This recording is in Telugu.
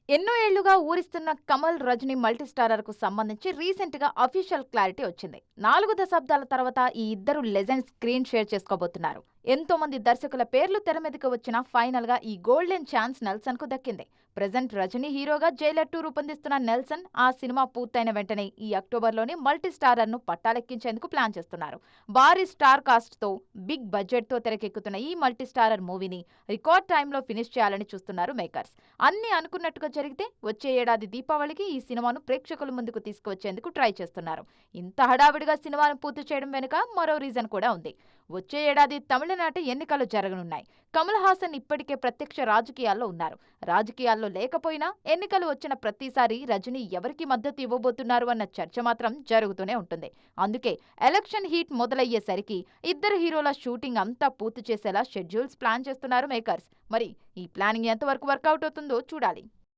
ఎన్నో ఏళ్లుగా ఊరిస్తున్న కమల్ రజనీ మల్టీస్టారర్ కు సంబంధించి రీసెంట్ గా అఫీషియల్ క్లారిటీ వచ్చింది. 4 దశాబ్దాల తర్వాత ఈ ఇద్దరు లెజెండ్ స్క్రీన్ షేర్ చేసుకోబోతున్నారు. ఎంతో మంది దర్శకుల పేర్లు తెర మీదకి వచ్చిన ఫైనల్ గా ఈ గోల్డెన్ ఛాన్స్ నెల్సన్ కు దక్కింది. ప్రెజెంట్ రజనీ హీరోగా జైలర్ 2 రూపొందిస్తున్న నెల్సన్ ఆ సినిమా పూర్తయిన వెంటనే ఈ అక్టోబర్లోనే మల్టీస్టారర్ ను పట్టాలెక్కించేందుకు ప్లాన్ చేస్తున్నారు. భారీ స్టార్ కాస్ట్ తో బిగ్ బడ్జెట్ తో తెరకెక్కుతున్న ఈ మల్టీస్టారర్ మూవీని రికార్డ్ టైంలో ఫినిష్ చేయాలని చూస్తున్నారు మేకర్స్. అన్ని అనుకున్నట్టుగా జరిగితే వచ్చే ఏడాది దీపావళికి ఈ సినిమాను ప్రేక్షకుల ముందుకు తీసుకువచ్చేందుకు ట్రై చేస్తున్నారు. ఇంత హడావిడిగా సినిమాను పూర్తి చేయడం వెనుక మరో రీజన్ కూడా ఉంది. వచ్చే ఏడాది తమిళనాట ఎన్నికలు జరగనున్నాయి. కమల్ హాసన్ ఇప్పటికే ప్రత్యక్ష రాజకీయాల్లో ఉన్నారు. రాజకీయాల్లో లేకపోయినా ఎన్నికలు వచ్చిన ప్రతిసారి రజనీ ఎవరికి మద్దతు ఇవ్వబోతున్నారు అన్న చర్చ మాత్రం జరుగుతూనే ఉంటుంది. అందుకే ఎలక్షన్ హీట్ మొదలయ్యేసరికి ఇద్దరు హీరోల షూటింగ్ అంతా పూర్తి చేసేలా షెడ్యూల్స్ ప్లాన్ చేస్తున్నారు మేకర్స్. మరి ఈ ప్లానింగ్ ఎంతవరకు వర్కౌట్ అవుతుందో చూడాలి.